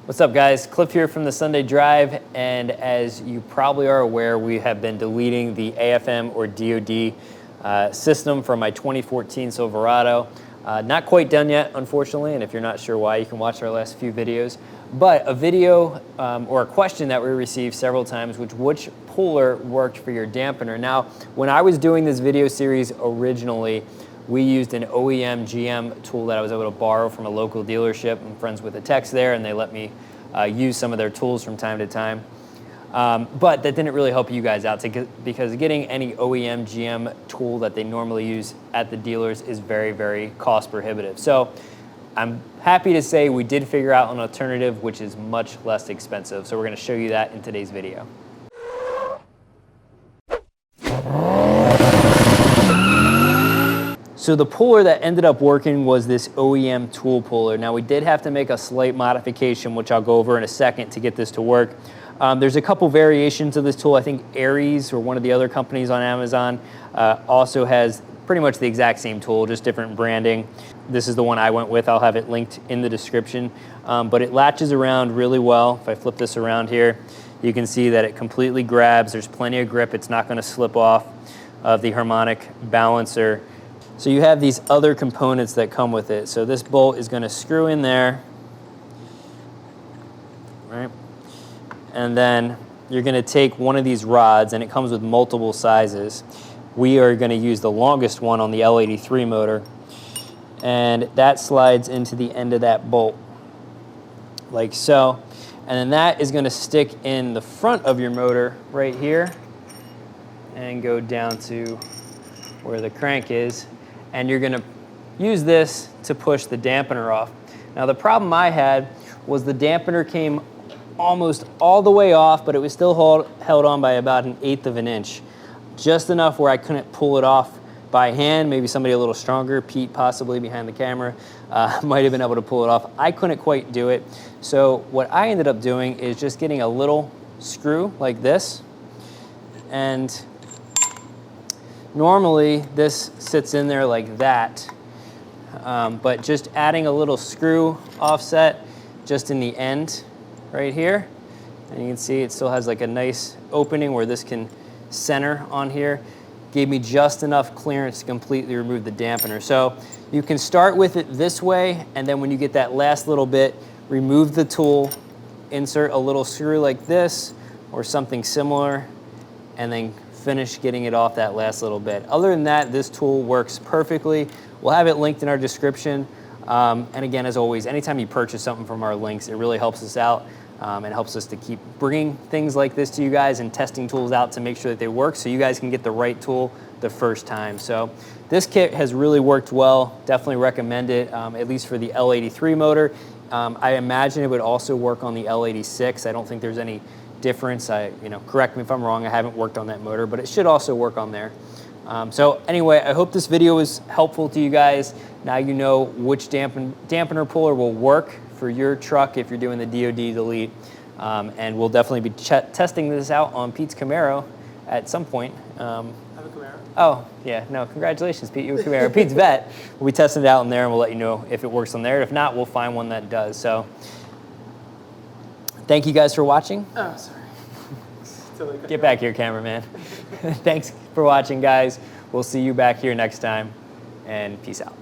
What's up, guys? Cliff here from the Sunday Drive, and as you probably are aware, we have been deleting the AFM or DoD system from my 2014 Silverado. Not quite done yet, unfortunately, and if you're not sure why, you can watch our last few videos. But a video or a question that we received several times, which puller worked for your dampener? Now, when I was doing this video series originally, we used an OEM GM tool that I was able to borrow from a local dealership. I'm friends with the techs there, and they let me use some of their tools from time to time. But that didn't really help you guys out because getting any OEM GM tool that they normally use at the dealers is very, very cost prohibitive. So I'm happy to say we did figure out an alternative which is much less expensive. So we're going to show you that in today's video. So the puller that ended up working was this OEM Tool puller. Now we did have to make a slight modification, which I'll go over in a second to get this to work. There's a couple variations of this tool. I think Aries, or one of the other companies on Amazon, also has pretty much the exact same tool, just different branding. This is the one I went with. I'll have it linked in the description. But it latches around really well. If I flip this around here, you can see that it completely grabs. There's plenty of grip. It's not going to slip off of the Harmonic balancer. So you have these other components that come with it. So this bolt is going to screw in there, right? And then you're going to take one of these rods, and it comes with multiple sizes. We are going to use the longest one on the L83 motor, and that slides into the end of that bolt, like so. And then that is going to stick in the front of your motor right here and go down to where the crank is. And you're going to use this to push the dampener off. Now the problem I had was the dampener came almost all the way off, but it was still held on by about 1/8 of an inch. Just enough where I couldn't pull it off by hand. Maybe somebody a little stronger, Pete possibly behind the camera, might have been able to pull it off. I couldn't quite do it. So what I ended up doing is just getting a little screw like this, and normally this sits in there like that, but just adding a little screw offset just in the end right here, and you can see it still has like a nice opening where this can center on here, gave me just enough clearance to completely remove the dampener. So you can start with it this way, and then when you get that last little bit, remove the tool, insert a little screw like this or something similar, and then finish getting it off that last little bit. Other than that, this tool works perfectly. We'll have it linked in our description. And again, as always, anytime you purchase something from our links, it really helps us out and helps us to keep bringing things like this to you guys and testing tools out to make sure that they work so you guys can get the right tool the first time. So this kit has really worked well. Definitely recommend it, at least for the L83 motor. I imagine it would also work on the L86. I don't think there's any difference. Correct me if I'm wrong, I haven't worked on that motor, but it should also work on there. So anyway, I hope this video was helpful to you guys. Now you know which dampener puller will work for your truck if you're doing the DoD delete. And we'll definitely be testing this out on Pete's Camaro at some point. I have a Camaro. Oh, yeah, no, congratulations, Pete, you have a Camaro. Pete's vet. We'll be testing it out in there, and we'll let you know if it works on there. If not, we'll find one that does. So thank you guys for watching. Oh, sorry. Get back here, cameraman. Thanks for watching, guys. We'll see you back here next time, and peace out.